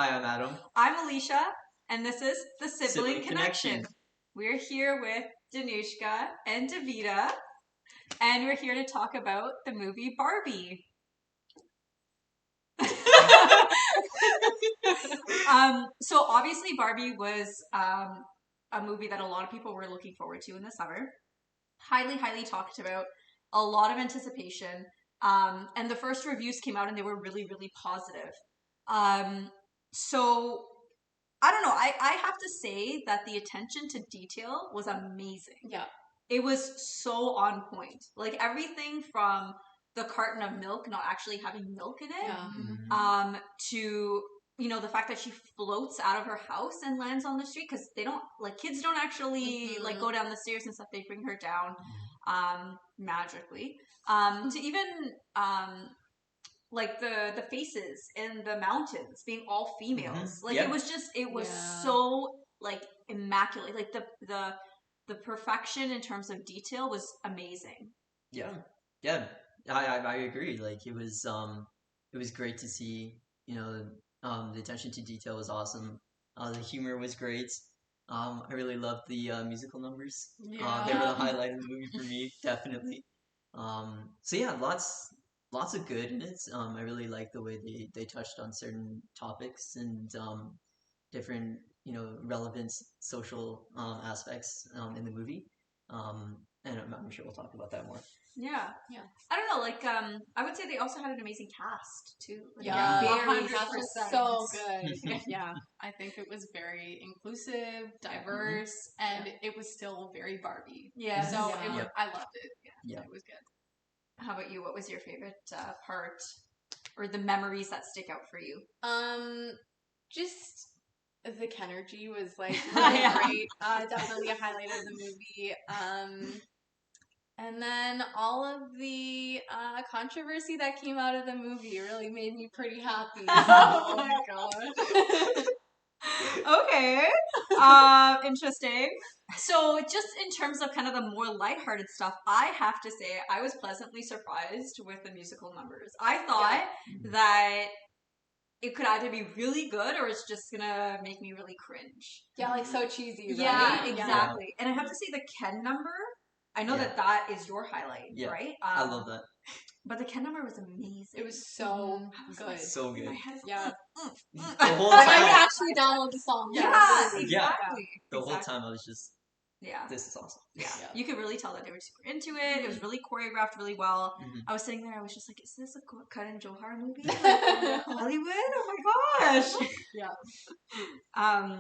Hi, I'm Adam. I'm Alyshah, and this is the Sibling Sibling Connection. Connection. We're here with Dinushka and Divita, and we're here to talk about the movie Barbie. So obviously Barbie was a movie that a lot of people were looking forward to in the summer. Highly, highly talked about. A lot of anticipation. And the first reviews came out and they were really, really positive. So I don't know. I have to say that the attention to detail was amazing. Yeah. It was so on point. Like everything from the carton of milk not actually having milk in it, Yeah. to the fact that she floats out of her house and lands on the street, because they don't, like, kids don't actually like go down the stairs and stuff. They bring her down magically. To even like the faces in the mountains being all females. Like it was so like immaculate. Like the perfection in terms of detail was amazing. Yeah. I agree. Like it was great to see. The attention to detail was awesome. The humor was great. I really loved the musical numbers. They were the highlight of the movie for me, definitely. So yeah, lots of good in it. I really like the way they touched on certain topics and different relevant social aspects in the movie. And I'm sure we'll talk about that more. Yeah. I don't know. Like I would say they also had an amazing cast too. Like, very 100%. so good. Yeah, I think it was very inclusive, diverse, and it was still very Barbie. Yeah. So I loved it. Yeah, it was good. How about you? What was your favorite part, or the memories that stick out for you? Just the Kenergy was like really great. Definitely a highlight of the movie. And then all of the controversy that came out of the movie really made me pretty happy. Oh my gosh. Okay. Interesting. So just in terms of kind of the more lighthearted stuff, I have to say I was pleasantly surprised with the musical numbers. I thought that it could either be really good or it's just gonna make me really cringe. Yeah, like so cheesy, right? Yeah, exactly. Yeah. And I have to say the Ken number, I know that is your highlight, right? I love that. But the Ken number was amazing. It was so good. Like, so good. Yeah. The whole time. I actually download the song. Yeah, exactly. The whole time I was just, this is awesome. Yeah. You could really tell that they were super into it. It was really choreographed really well. I was sitting there, I was just like, is this a Karan Johar movie? Like, Hollywood? Oh my gosh.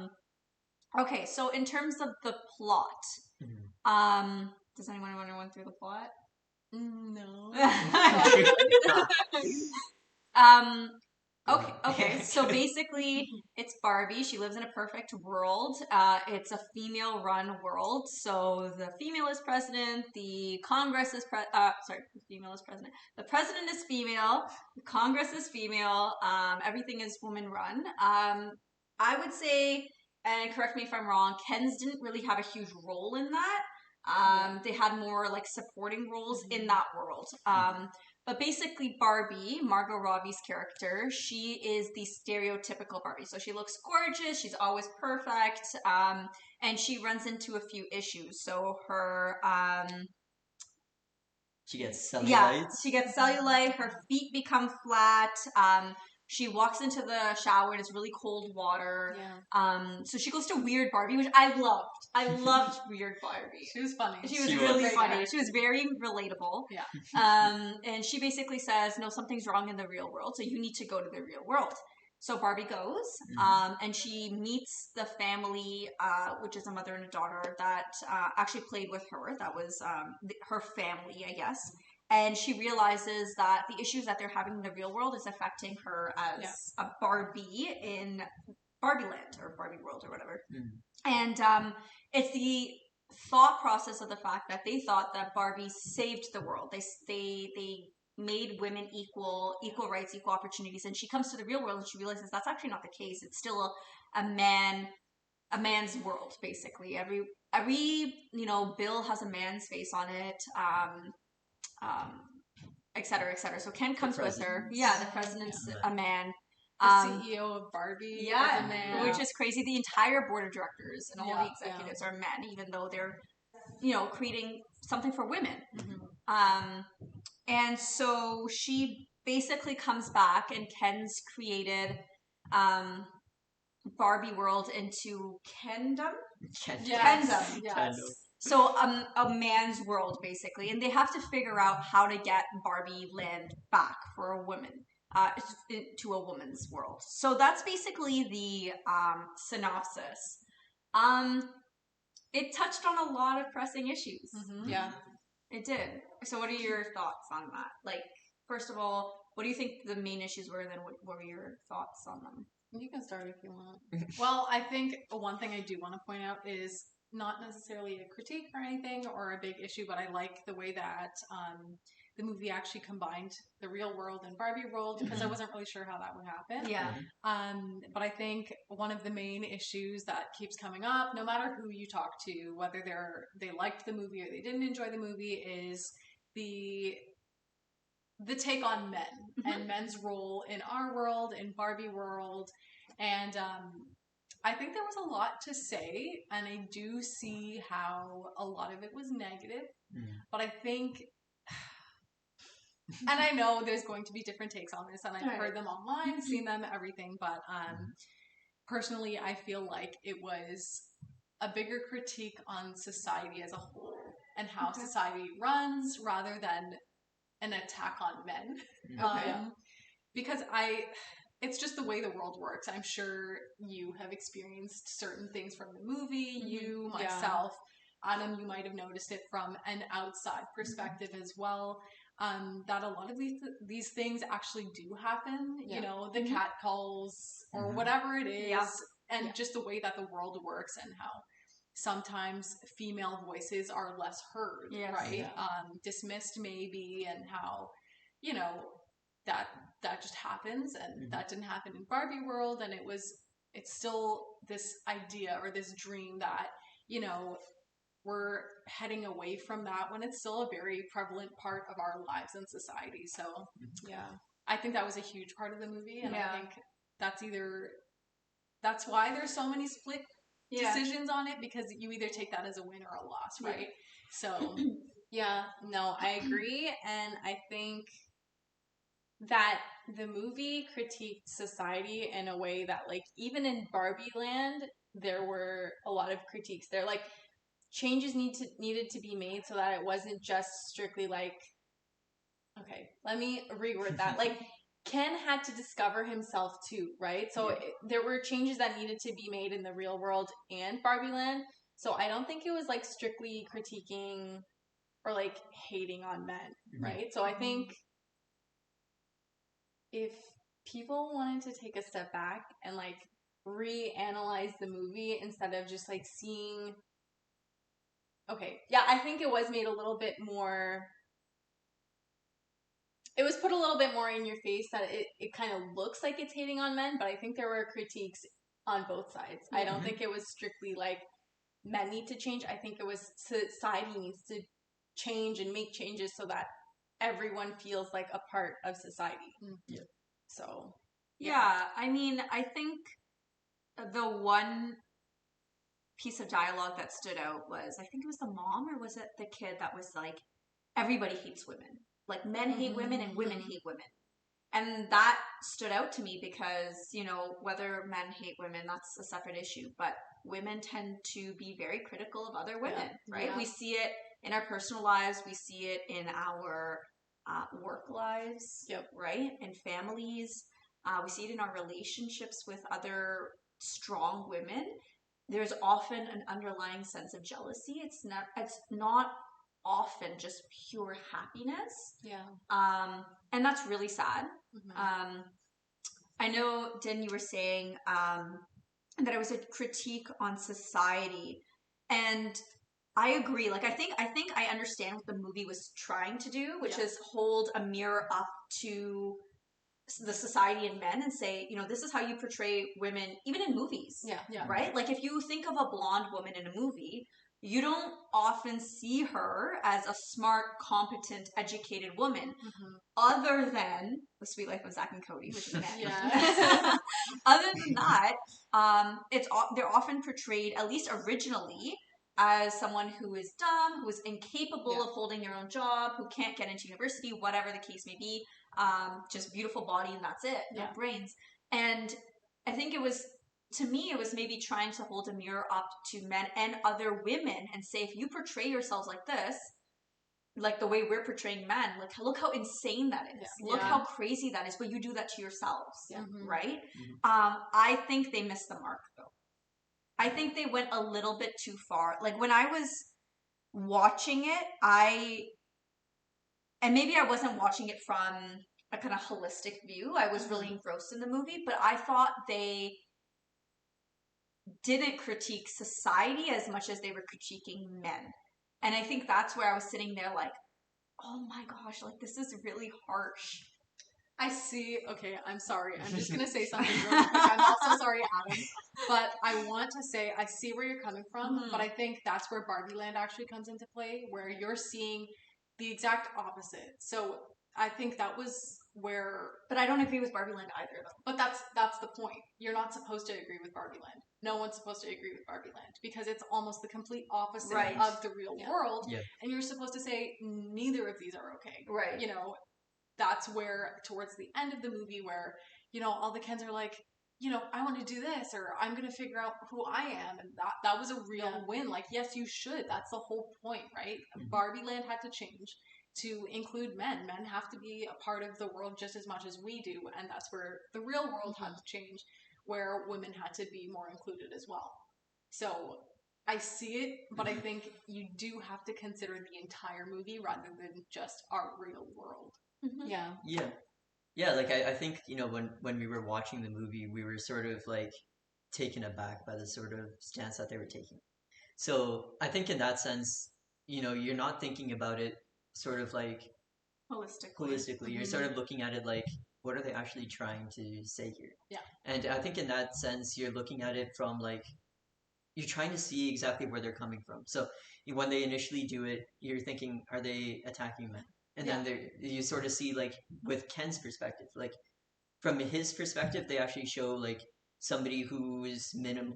Okay, so in terms of the plot, does anyone want to run through the plot? No. Okay. So basically, it's Barbie. She lives in a perfect world. It's a female-run world. So the female is president. The Congress is the female is president. The president is female. The Congress is female. Everything is woman-run. I would say, and correct me if I'm wrong, Ken's didn't really have a huge role in that. They had more like supporting roles in that world. But basically Barbie, Margot Robbie's character, she is the stereotypical Barbie. So she looks gorgeous, she's always perfect, and she runs into a few issues. So her she gets cellulite. Yeah, she gets cellulite, her feet become flat, she walks into the shower and it's really cold water. Yeah. So she goes to Weird Barbie, which I loved. I loved Weird Barbie. She was funny. She was really funny. She was very relatable. Yeah. And she basically says, no, something's wrong in the real world, so you need to go to the real world. So Barbie goes, and she meets the family, which is a mother and a daughter that actually played with her. That was her family, I guess. And she realizes that the issues that they're having in the real world is affecting her as a Barbie in Barbie Land or Barbie World or whatever. And it's the thought process of the fact that they thought that Barbie saved the world. They made women equal rights, equal opportunities. And she comes to the real world and she realizes that's actually not the case. It's still a man's world, basically. Every bill has a man's face on it. Et cetera, et cetera. So Ken comes with her. Yeah, the president's a man. The CEO of Barbie is Yeah, a man. which is crazy. The entire board of directors and all the Yeah, executives are men, even though they're, you know, creating something for women. And so she basically comes back, and Ken's created Barbie world into Kendom. Kendom. Yes. So a man's world basically, and they have to figure out how to get Barbie land back for a woman, to a woman's world. So that's basically the synopsis. It touched on a lot of pressing issues. Yeah. It did. So what are your thoughts on that? Like, first of all, what do you think the main issues were, and then what were your thoughts on them? You can start if you want. Well, I think one thing I do want to point out is not necessarily a critique or anything or a big issue, but I like the way that the movie actually combined the real world and Barbie world, because I wasn't really sure how that would happen. Yeah. But I think one of the main issues that keeps coming up, no matter who you talk to, whether they liked the movie or they didn't enjoy the movie, is the take on men and men's role in our world, in Barbie world. And I think there was a lot to say, and I do see how a lot of it was negative. But I think, and I know there's going to be different takes on this, and I've heard them online, seen them, everything. But personally, I feel like it was a bigger critique on society as a whole and how society runs rather than an attack on men. Because it's just the way the world works. I'm sure you have experienced certain things from the movie. You, myself, Adam, you might have noticed it from an outside perspective as well. That a lot of these things actually do happen. You know, the cat calls or whatever it is, and just the way that the world works, and how sometimes female voices are less heard, right? Dismissed maybe, and how, you know, that just happens, and that didn't happen in Barbie world, and it's still this idea or this dream that, you know, we're heading away from that when it's still a very prevalent part of our lives and society. So I think that was a huge part of the movie, and I think that's why there's so many split decisions on it, because you either take that as a win or a loss, right? So no, I agree, and I think that the movie critiqued society in a way that, like, even in Barbie Land, there were a lot of critiques there. Like, changes needed to be made so that it wasn't just strictly like, okay, let me reword that. Like, Ken had to discover himself too, right? So there were changes that needed to be made in the real world and Barbie Land. So I don't think it was like strictly critiquing or like hating on men, right? So I think if people wanted to take a step back and like reanalyze the movie instead of just like seeing, I think it was made a little bit more, it was put a little bit more in your face that it kind of looks like it's hating on men, but I think there were critiques on both sides. I don't think it was strictly like men need to change. I think it was society needs to change and make changes so that everyone feels like a part of society. So I mean, I think the one piece of dialogue that stood out was, I think it was the mom, or was it the kid, that was like, everybody hates women. Like, men hate women and women hate women. And that stood out to me because, you know, whether men hate women, that's a separate issue. But women tend to be very critical of other women, right? Yeah. We see it in our personal lives. We see it in our work lives, right? In families. We see it in our relationships with other strong women. There's often an underlying sense of jealousy. It's not often just pure happiness. And that's really sad. I know, Din, you were saying that it was a critique on society, and I agree. Like, I think I understand what the movie was trying to do, which is hold a mirror up to the society and men and say, you know, this is how you portray women, even in movies. Right? Like, if you think of a blonde woman in a movie, you don't often see her as a smart, competent, educated woman, other than The Sweet Life of Zack and Cody, which is an anime. Yeah. Other than that, they're often portrayed, at least originally, as someone who is dumb, who is incapable of holding their own job, who can't get into university, whatever the case may be. Just beautiful body and that's it, no brains. And I think to me, it was maybe trying to hold a mirror up to men and other women and say, if you portray yourselves like this, like the way we're portraying men, like look how insane that is. Yeah. Look how crazy that is, but you do that to yourselves, right? I think they missed the mark, though. I think they went a little bit too far. Like when I was watching it, and maybe I wasn't watching it from a kind of holistic view. I was really engrossed in the movie, but I thought they didn't critique society as much as they were critiquing men. And I think that's where I was sitting there like, oh my gosh, like this is really harsh. I see. Okay, I'm sorry. I'm just going to say something really quick. I'm also sorry, Adam. But I want to say, I see where you're coming from, but I think that's where Barbie Land actually comes into play, where you're seeing the exact opposite. So I think that was where... But I don't agree with Barbie Land either, though. But that's the point. You're not supposed to agree with Barbie Land. No one's supposed to agree with Barbie Land because it's almost the complete opposite of the real world. Yeah. And you're supposed to say neither of these are okay. Right. You know, that's where towards the end of the movie where, you know, all the Kens are like, you know, I want to do this or I'm going to figure out who I am. And that was a real win. Like, yes, you should. That's the whole point, right? Barbie Land had to change to include men. Men have to be a part of the world just as much as we do. And that's where the real world had to change, where women had to be more included as well. So I see it, but I think you do have to consider the entire movie rather than just our real world. Yeah, like I think, you know, when we were watching the movie, we were sort of like taken aback by the sort of stance that they were taking. So I think in that sense, you know, you're not thinking about it sort of like holistically. You're sort of looking at it like, what are they actually trying to say here? Yeah. And I think in that sense, you're looking at it from like, you're trying to see exactly where they're coming from. So when they initially do it, you're thinking, are they attacking men? And then you sort of see like with Ken's perspective, like from his perspective, they actually show like somebody who's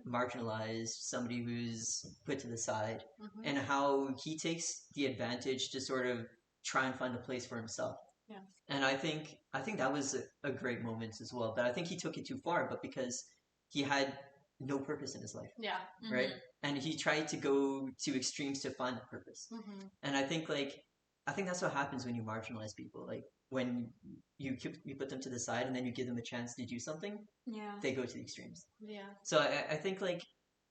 marginalized, somebody who's put to the side, and how he takes the advantage to sort of try and find a place for himself. Yeah. And I think that was a great moment as well. But I think he took it too far, but because he had no purpose in his life. Yeah. Right? And he tried to go to extremes to find that purpose. And I think that's what happens when you marginalize people. Like when you put them to the side and then you give them a chance to do something, they go to the extremes. Yeah. So I think like...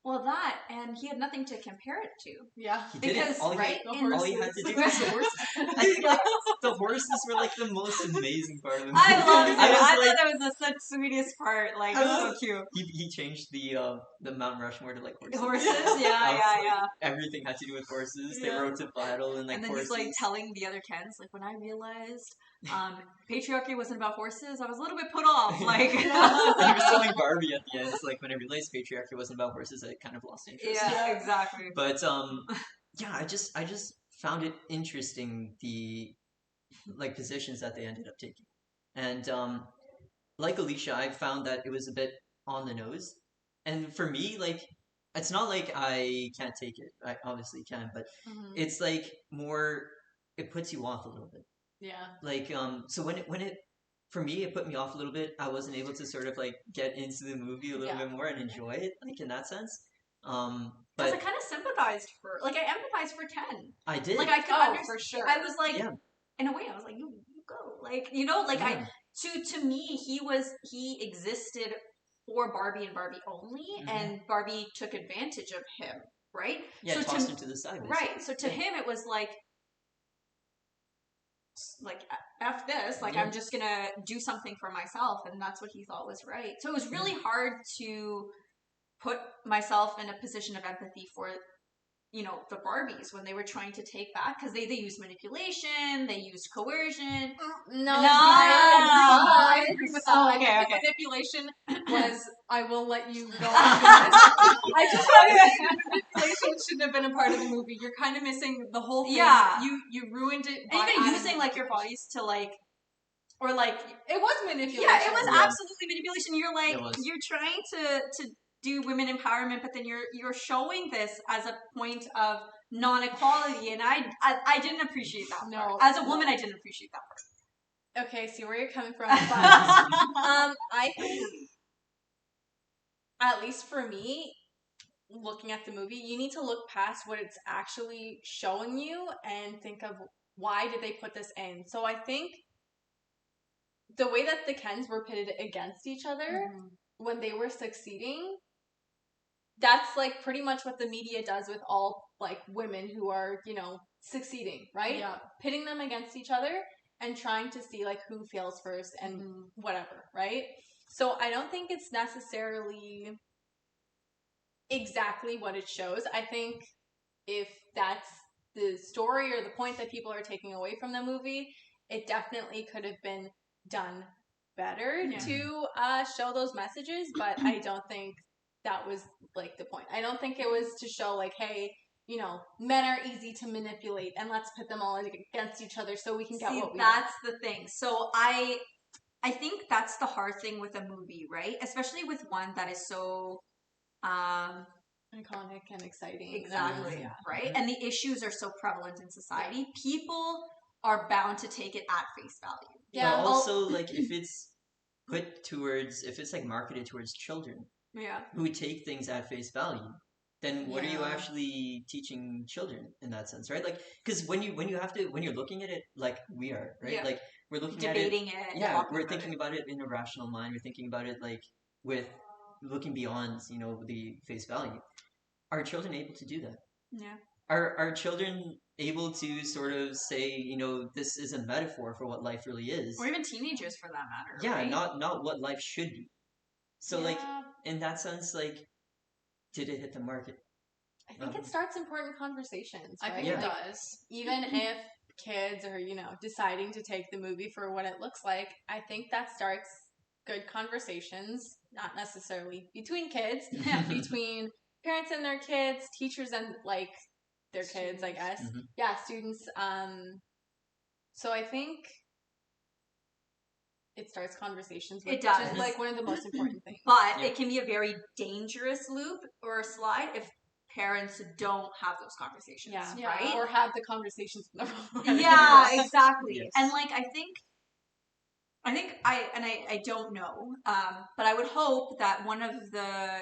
Well, that, and he had nothing to compare it to. Yeah. Because, all he had to do was the horses. I think like, the horses were like the most amazing part of the movie. I loved it. I thought that was the sweetest part. Like, it was so cute. He changed the Mount Rushmore to like horses. Horses? Yeah. Everything had to do with horses. They rode to battle and like and then horses. He's like telling the other Kens, like, when I realized patriarchy wasn't about horses, I was a little bit put off. Like, he was telling Barbie at the end, it's like, when I realized patriarchy wasn't about horses, I kind of lost interest. Yeah, exactly. But I just found it interesting, the like positions that they ended up taking, and like Alyshah, I found that it was a bit on the nose, and for me, like, it's not like I can't take it. I obviously can, but it's like more, it puts you off a little bit. Yeah. Like, so when it, for me, it put me off a little bit. I wasn't able to sort of like get into the movie a little bit more and enjoy it, like in that sense. But I kind of sympathized for, like, I empathized for Ken. I did. Like, I could understand. For sure. I was like, in a way, I was like, you go. Like, you know, like, to me, he existed for Barbie and Barbie only, and Barbie took advantage of him, right? Yeah, so tossed him to the side. Basically. Right. So to him, it was like F this, like, I'm just gonna do something for myself, and that's what he thought was right. So it was really hard to put myself in a position of empathy for the Barbies when they were trying to take back, because they used manipulation, they used coercion. No, I agree with that. I think the manipulation was, I will let you go after this. I just want to say that manipulation shouldn't have been a part of the movie. You're kind of missing the whole thing. Yeah. You ruined it. And even using like your bodies to like, or like, it was manipulation. Yeah, it was absolutely manipulation. You're like, you're trying to do women empowerment, but then you're showing this as a point of non-equality, and I didn't appreciate that part. As a woman, I didn't appreciate that part. Okay, see where you're coming from, but I think, at least for me, looking at the movie, you need to look past what it's actually showing you and think of why did they put this in. So I think the way that the Kens were pitted against each other when they were succeeding, that's like pretty much what the media does with all like women who are, succeeding, right? Yeah. Pitting them against each other and trying to see like who fails first and whatever, right? So I don't think it's necessarily exactly what it shows. I think if that's the story or the point that people are taking away from the movie, it definitely could have been done better to show those messages, but I don't think that was like the point. I don't think it was to show like, hey, men are easy to manipulate and let's put them all against each other so we can get what we want. That's the thing. So I think that's the hard thing with a movie, right? Especially with one that is so iconic and exciting. Exactly. Right? And the issues are so prevalent in society. People are bound to take it at face value. Yeah. But also, like, if it's like marketed towards children who take things at face value, then what are you actually teaching children in that sense, right? Like, because when you're looking at it like we are, right? Yeah. Like, we're looking debating at it. Yeah, we're thinking about it in a rational mind. We're thinking about it like with looking beyond, the face value. Are children able to do that? Yeah. Are children able to sort of say, this is a metaphor for what life really is? Or even teenagers, for that matter. Yeah, right? not what life should be. So, like, in that sense, like, did it hit the market? I think it starts important conversations. Right? I think it does. Even if kids are, deciding to take the movie for what it looks like, I think that starts good conversations, not necessarily between kids, between parents and their kids, teachers and like their kids, I guess. Yeah, students. So I think it starts conversations, which is like one of the most important things. But it can be a very dangerous loop or a slide if parents don't have those conversations, right? Or have the conversations in the wrong way. Yeah, exactly. Yes. And like I don't know, but I would hope that one of the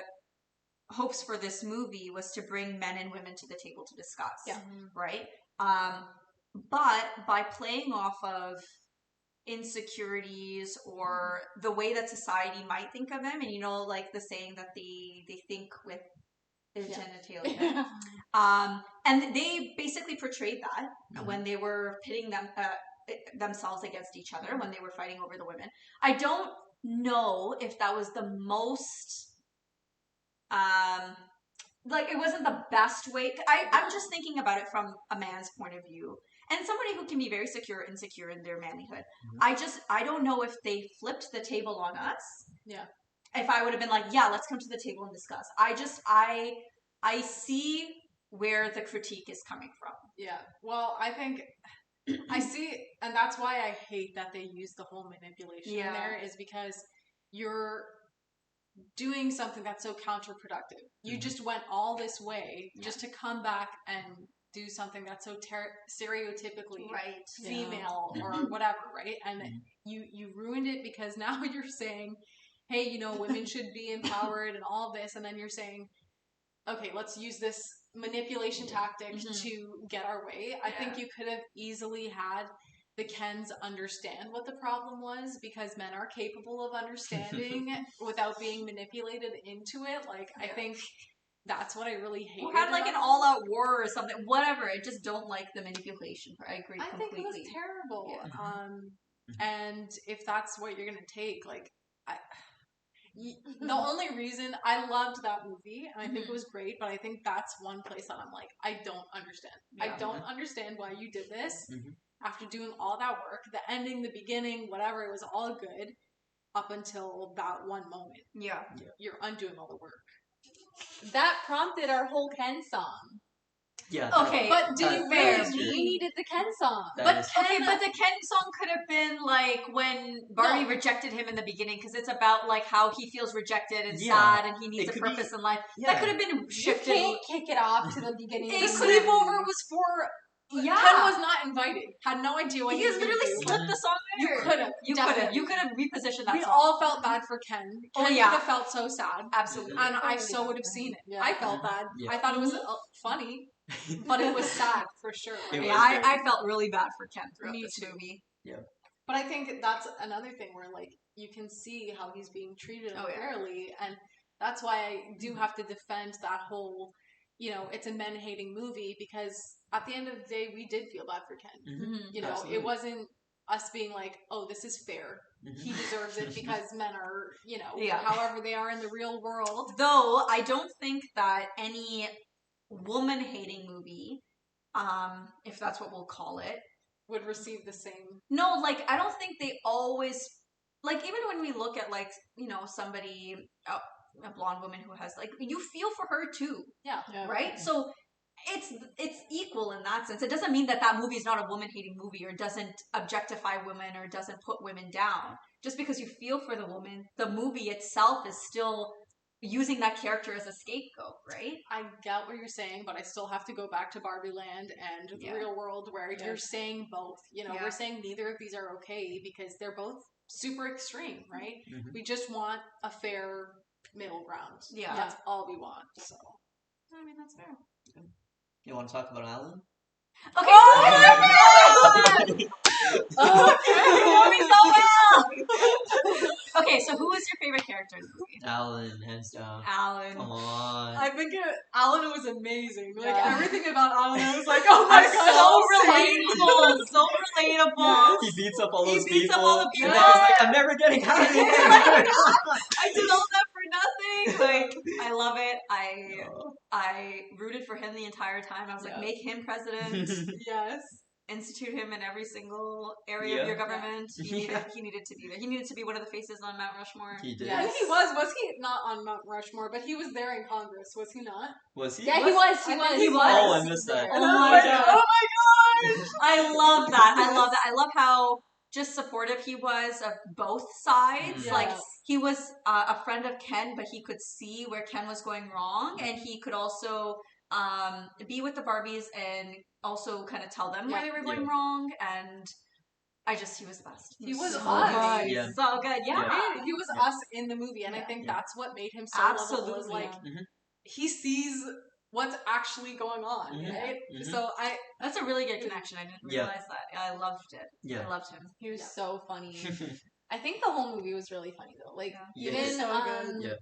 hopes for this movie was to bring men and women to the table to discuss, right? But by playing off of insecurities or the way that society might think of them, and like the saying that they think with their genitalia, and they basically portrayed that when they were pitting themselves against each other, when they were fighting over the women. I don't know if that was the most like it wasn't the best way. I'm just thinking about it from a man's point of view and somebody who can be very insecure in their manlyhood. I don't know if they flipped the table on us. Yeah. If I would have been like, yeah, let's come to the table and discuss. I see where the critique is coming from. Yeah. Well, I think I see, and that's why I hate that they use the whole manipulation in there, is because you're doing something that's so counterproductive. You just went all this way just to come back and do something that's so stereotypically female or whatever, right? And you ruined it because now you're saying, hey, women should be empowered and all of this, and then you're saying, okay, let's use this manipulation tactic to get our way. I think you could have easily had the Kens understand what the problem was, because men are capable of understanding without being manipulated into it. Like, I think that's what I really hated. Or had like an all-out war or something. Whatever. I just don't like the manipulation. I agree completely. I think it was terrible. And if that's what you're going to take, like, The only reason I loved that movie, and I think it was great, but I think that's one place that I'm like, I don't understand. I don't understand why you did this after doing all that work. The ending, the beginning, whatever, it was all good up until that one moment. Yeah. You're undoing all the work. That prompted our whole Ken song. Yeah. Okay, but do you really We needed the Ken song. But the Ken song could have been like when Barbie rejected him in the beginning, because it's about like how he feels rejected and sad, and he needs a purpose in life. That could have been shifted. You can't kick it off to the beginning. The sleepover was for. Ken was not invited. Had no idea what he was literally do. slipped the song there. You could have repositioned that. We song. all felt bad for Ken. Ken would have felt so sad. Absolutely. And I so would have seen it. Yeah. I felt bad. I thought it was funny, but it was sad for sure. Right? Yeah, I felt really bad for Ken throughout this movie. Yeah. But I think that's another thing where like you can see how he's being treated unfairly, and that's why I do have to defend that whole, it's a men-hating movie, because at the end of the day, we did feel bad for Ken. Absolutely. It wasn't us being like, oh, this is fair. He deserves it because men are, however they are in the real world. Though I don't think that any woman-hating movie, if that's what we'll call it, would receive the same. No, like, I don't think they always, like, even when we look at, like, somebody, a blonde woman who has, like, you feel for her too. Yeah. Right? So it's equal in that sense. It doesn't mean that movie is not a woman-hating movie, or doesn't objectify women, or doesn't put women down. Just because you feel for the woman, the movie itself is still using that character as a scapegoat, right? I get what you're saying, but I still have to go back to Barbie Land and the real world, where you're saying both. We're saying neither of these are okay because they're both super extreme, right? We just want a fair middle ground. Yeah. That's all we want. So, I mean, that's fair. You want to talk about Alan? Okay. Oh, you know me so well. Okay, so who was your favorite character in the movie? Alan, hands down. Alan. Come on. I think Alan was amazing. Like everything about Alan, I was like, oh my god, so relatable. He beats up all those people. He beats up all the people. And then he's like, I'm never getting out of here. I did all that for nothing. Like, I love it. I rooted for him the entire time. I was like, make him president. Yes. Institute him in every single area of your government. He needed to be there. He needed to be one of the faces on Mount Rushmore. He did. Yeah, he was. Was he not on Mount Rushmore? But he was there in Congress. Was he not? Was he? Yeah, he was. He was. Oh, I missed that. Oh my god. I love that. I love how just supportive he was of both sides. Yeah. Like, he was a friend of Ken, but he could see where Ken was going wrong, and he could also be with the Barbies and also kind of tell them where they were going wrong. And he was the best. He was so us. good. So good. Yeah. He was us in the movie, and I think that's what made him so lovable. Is like he sees what's actually going on, right? So that's a really good connection. I didn't realize that. I loved it. Yeah. I loved him. He was so funny. I think the whole movie was really funny though. Like even so good.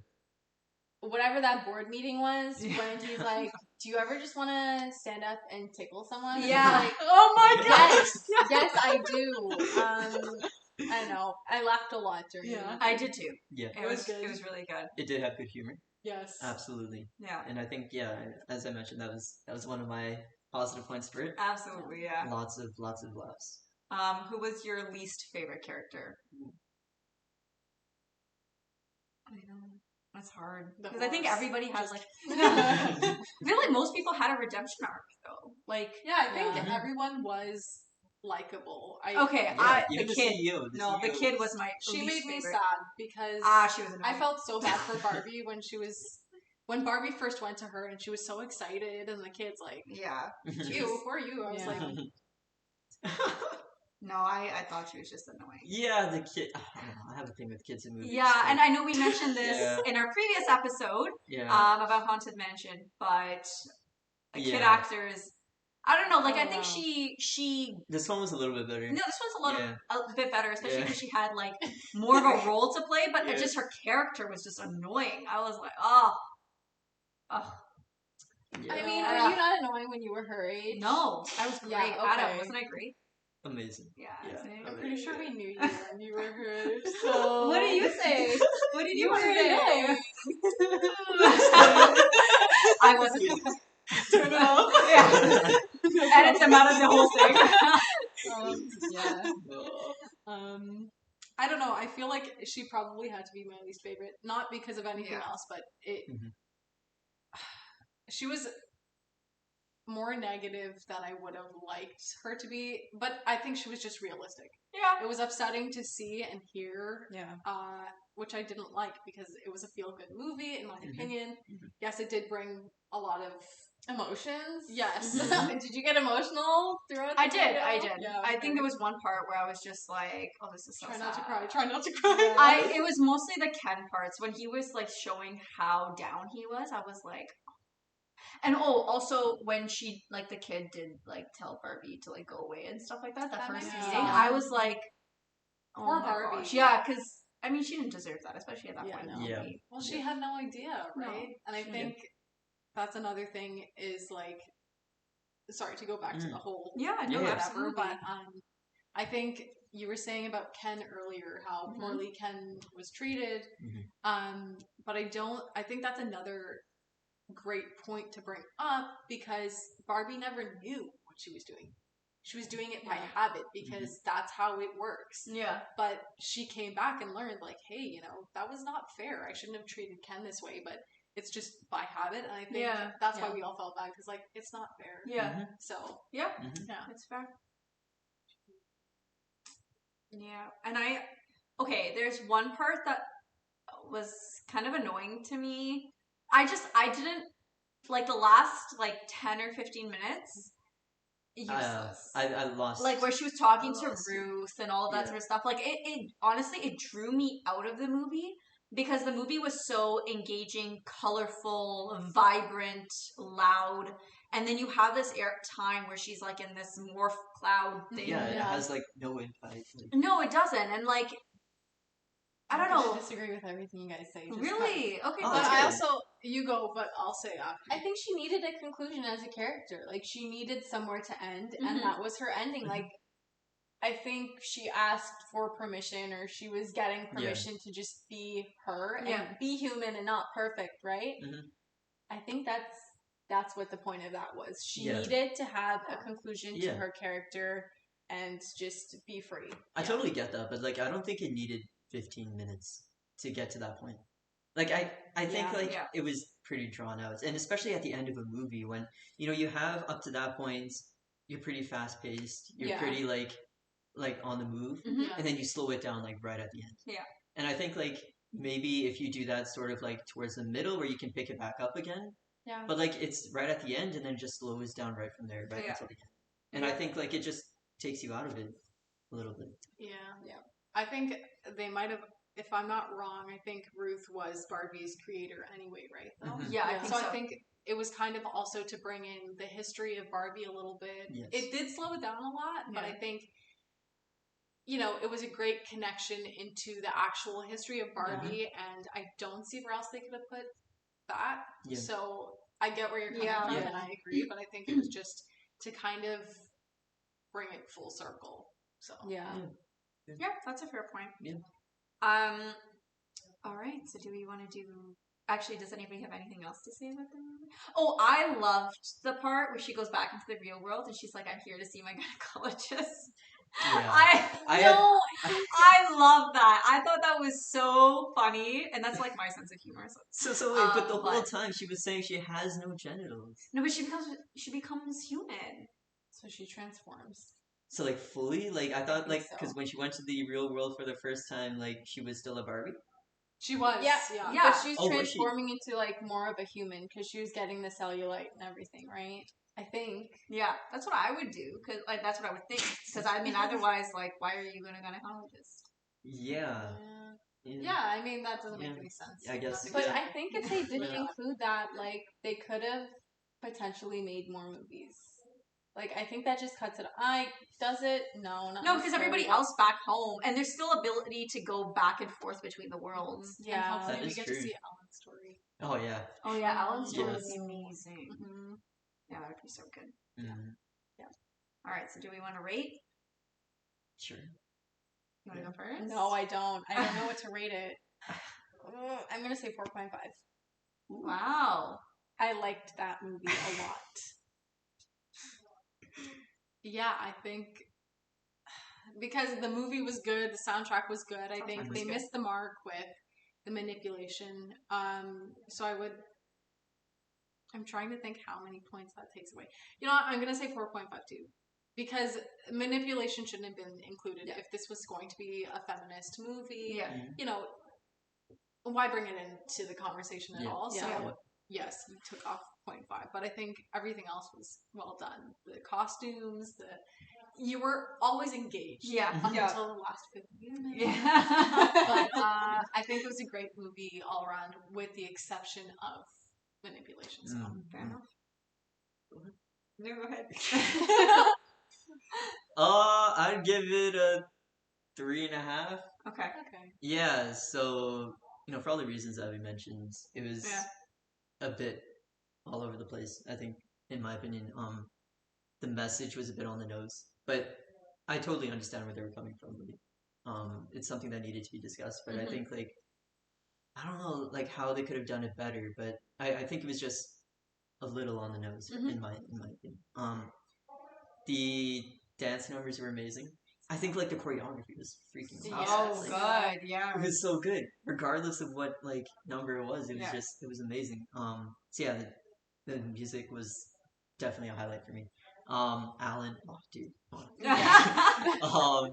Whatever that board meeting was, when he's like, do you ever just want to stand up and tickle someone? Yeah. Like, oh my god. Yes, I do. I don't know. I laughed a lot during it. I did too. Yeah. It was good. It was really good. It did have good humor. Yes. Absolutely. Yeah. And I think, as I mentioned, that was one of my positive points for it. Absolutely, yeah. Lots of laughs. Who was your least favorite character? I know. That's hard. Because I think everybody has like I feel like most people had a redemption arc though. Like I think everyone was likable. The kid. CEO, the kid was my She made me favorite. sad because she was annoying. I felt so bad for Barbie when Barbie first went to her and she was so excited and the kid's like, who are you? I was like no, I thought she was just annoying. Yeah, the kid. I don't know. I have a thing with kids in movies. Yeah, and I know we mentioned this in our previous episode about Haunted Mansion, but a kid actor is. I don't know. Like I think she. This one was a little bit better. No, this one's a bit better, especially because she had like more of a role to play. But just her character was just annoying. I was like, oh. Yeah. I mean, were you not annoying when you were her age? No, I was great. Adam, wasn't I great? Amazing. Yeah. I'm pretty sure we knew you when you were her age. So what do you say? What did You want were to say? there. I wasn't. Turn it off. Yeah. Edit them out of the whole thing. Yeah. I don't know. I feel like she probably had to be my least favorite, not because of anything Yeah. else, but Mhm. she was more negative than I would have liked her to be. But I think she was just realistic. Yeah. It was upsetting to see and hear, Yeah. which I didn't like because it was a feel-good movie, in my opinion. Mhm. Yes, it did bring a lot of Emotions. yes. Did you get emotional throughout? I the did. video? I did. Yeah, I okay. think there was one part where I was just like, "Oh, this is so Try sad." not to cry. Try not to cry. I. It was mostly the Ken parts when he was like showing how down he was. I was like, and also when she like the kid did like tell Barbie to like go away and stuff like that. That That first made me meeting, sad. I was like, "Oh Poor my Barbie. gosh." Yeah, because I mean, she didn't deserve that, especially at that Yeah, point. no. In the Yeah. movie. Well, she had no idea, No, right? And I she think that's another thing is like, sorry to go back to the whole Yeah, no, Yeah, yeah. whatever, absolutely. but I think you were saying about Ken earlier how poorly Ken was treated. But I think that's another great point to bring up because Barbie never knew what she was doing. She was doing it by habit because that's how it works. Yeah. But she came back and learned, like, hey, you know, that was not fair. I shouldn't have treated Ken this way, but it's just by habit. And I think that's why we all felt bad because, like, it's not fair. Yeah. So, Yeah. yeah. It's fair. Yeah. And there's one part that was kind of annoying to me. I didn't like the last like 10 or 15 minutes. Useless. I lost. Like where she was talking to lost it. Ruth and all of that sort of stuff. Like it honestly it drew me out of the movie because the movie was so engaging, colorful, vibrant, loud, and then you have this time where she's like in this morph cloud thing. Yeah, it has like no impact. Like, No, it doesn't, and like I don't know. I disagree with everything you guys say. Just Really? Okay, Oh, But that's I good. also, you go, but I'll say after. I think she needed a conclusion as a character. Like, she needed somewhere to end, Mhm. and that was her ending. Like, I think she asked for permission, or she was getting permission to just be her and be human and not perfect, right? I think that's what the point of that was. She needed to have a conclusion to her character and just be free. I totally get that, but like I don't think it needed 15 minutes to get to that point. Like I think like it was pretty drawn out, and especially at the end of a movie when you have up to that point you're pretty fast paced, you're pretty like on the move, and then you slow it down like right at the end. Yeah. And I think like maybe if you do that sort of like towards the middle where you can pick it back up again. Yeah. But like it's right at the end and then just slows down right from there right until the end. And I think like it just takes you out of it a little bit. Yeah. I think they might have, if I'm not wrong, I think Ruth was Barbie's creator anyway, right? Though? Yeah, I think so. I think it was kind of also to bring in the history of Barbie a little bit. Yes. It did slow it down a lot, but I think it was a great connection into the actual history of Barbie, and I don't see where else they could have put that. Yeah. So I get where you're coming from, and I agree, but I think it was just to kind of bring it full circle. So yeah, that's a fair point. Yeah. All right. So do we want to do? Actually, does anybody have anything else to say about the movie? Oh, I loved the part where she goes back into the real world and she's like, "I'm here to see my gynecologist." Yeah. I love that. I thought that was so funny, and that's like my sense of humor. So wait, but the whole time she was saying she has no genitals. No, but she becomes human. So she transforms. So like fully, like I thought, like because when she went to the real world for the first time, like she was still a Barbie. She was, yeah. But she's transforming into like more of a human because she was getting the cellulite and everything, right? I think. Yeah, that's what I would do because like that's what I would think. Because I mean, otherwise, like, why are you going to gynecologist? Yeah. I mean that doesn't make any sense. I guess. But I think if they didn't include that, like they could have potentially made more movies. Like I think that just cuts it. Does it? No, not no, because everybody else back home, and there's still ability to go back and forth between the worlds. Yeah, and hopefully that we is get true. to see Ellen's story. Oh yeah. Oh yeah, Alan's story would Yes. be amazing. Yeah, that would be so good. Yeah. All right, so do we want to rate? Sure. You want to go first? No, I don't. I don't know what to rate it. I'm gonna say 4.5. Wow. I liked that movie a lot. Yeah, I think because the movie was good, the soundtrack was good. I Soundtrack think was they good. missed the mark with the manipulation. So I'm trying to think how many points that takes away. You know what? I'm gonna say 4.5 too. Because manipulation shouldn't have been included if this was going to be a feminist movie. Yeah. You know, why bring it into the conversation at all? So Yeah. yes, you took off 0.5, but I think everything else was well done. The costumes, you were always engaged. Yeah. Up Yeah. until the last 15 minutes. Yeah. But I think it was a great movie all around, with the exception of manipulation. So Fair enough. No, go ahead. I'd give it a 3.5. Okay. okay. Yeah, so for all the reasons that we mentioned, it was Yeah. a bit all over the place. I think, in my opinion, the message was a bit on the nose, but I totally understand where they were coming from. It's something that needed to be discussed, but I Mhm. think I don't know how they could have done it better, but I think it was just a little on the nose in my opinion. The dance numbers were amazing. I think the choreography was freaking amazing. Oh, Like, good. Yeah. it was so good, regardless of what number it was. It was Yeah. just it was amazing. So yeah, the music was definitely a highlight for me. Alan, oh dude, oh. Yeah.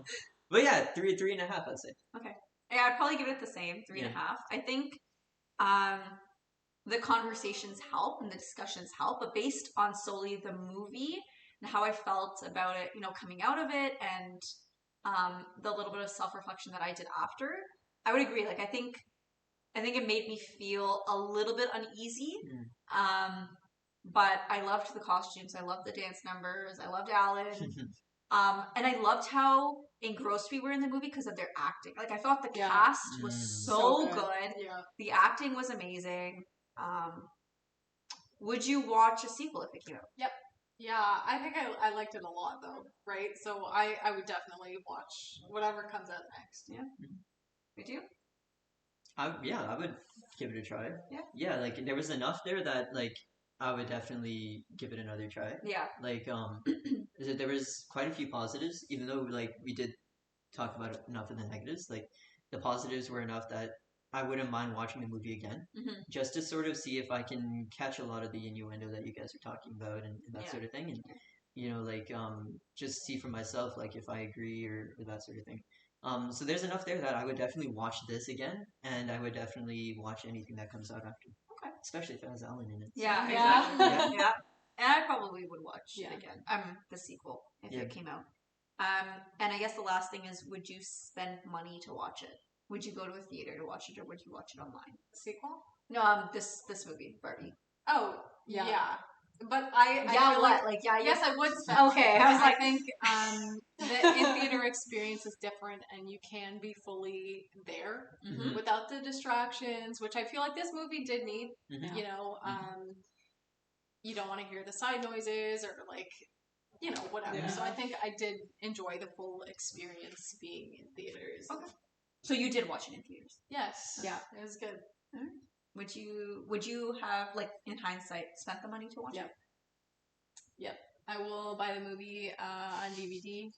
But yeah, 3.5, I'd say. Okay. Yeah, I'd probably give it the same, 3.5. I think the conversations help and the discussions help, but based on solely the movie and how I felt about it, coming out of it, and the little bit of self-reflection that I did after, I would agree. I think it made me feel a little bit uneasy. But I loved the costumes. I loved the dance numbers. I loved Alan. And I loved how engrossed we were in the movie because of their acting. I thought the cast was so good. Yeah. The acting was amazing. Would you watch a sequel if it came out? Yep. Yeah, I think I liked it a lot though, right? So I would definitely watch whatever comes out next. Yeah. Would you? I would give it a try. Yeah. Yeah, there was enough there that I would definitely give it another try. Yeah. There was quite a few positives, even though we did talk about enough of the negatives. The positives were enough that I wouldn't mind watching the movie again, just to sort of see if I can catch a lot of the innuendo that you guys are talking about and that sort of thing, and just see for myself if I agree or that sort of thing. So there's enough there that I would definitely watch this again, and I would definitely watch anything that comes out after. Okay. Especially if it has Alan in it. Yeah, Yeah. exactly. Yeah. And I probably would watch it again. The sequel if it came out. And I guess the last thing is, would you spend money to watch it? Would you go to a theater to watch it, or would you watch it online? Sequel? No, this movie, Barbie. Oh, yeah. But yes, I would spend. Okay, I was I think the in-theater experience is different, and you can be fully there without the distractions, which I feel like this movie did need. You know, you don't want to hear the side noises or whatever. Yeah. So I think I did enjoy the full experience being in theaters. Okay. So you did watch it in theaters? Yes. Yeah, it was good. All right. Would you have, in hindsight, spent the money to watch it? Yep. I will buy the movie on DVD.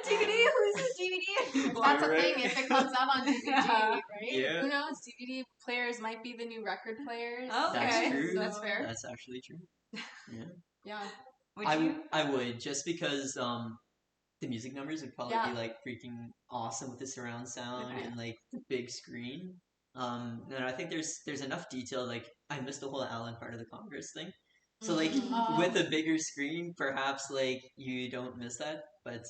DVD? Who's the DVD? That's a thing if it comes out on DVD, right? Yeah. Who knows? DVD players might be the new record players. Okay. That's true. So that's fair. That's actually true. Yeah. Yeah. I would, just because the music numbers would probably be freaking awesome with the surround sound and the big screen. And I think there's enough detail. I missed the whole Alan part of the Congress thing. So with a bigger screen, perhaps you don't miss that. But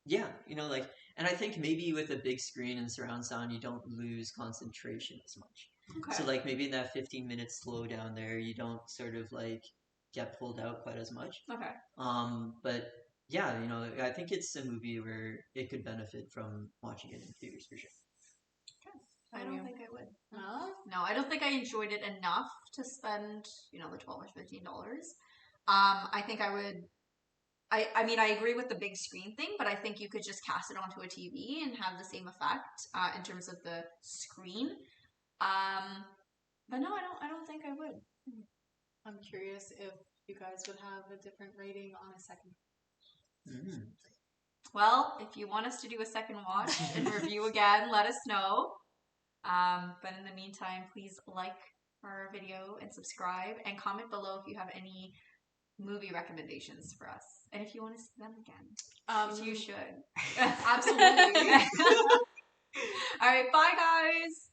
yeah, and I think maybe with a big screen and surround sound, you don't lose concentration as much. Okay. So maybe in that 15-minute slowdown there, you don't sort of get pulled out quite as much. Okay. But yeah, I think it's a movie where it could benefit from watching it in theaters for sure. I don't think I would. No, I don't think I enjoyed it enough to spend, the $12 or $13. I think I would. I mean, I agree with the big screen thing, but I think you could just cast it onto a TV and have the same effect in terms of the screen. But no, I don't think I would. I'm curious if you guys would have a different rating on a second. Mm. Well, if you want us to do a second watch and review again, let us know. But in the meantime, please like our video and subscribe and comment below if you have any movie recommendations for us. And if you want to see them again, which you should. Absolutely. All right, bye guys.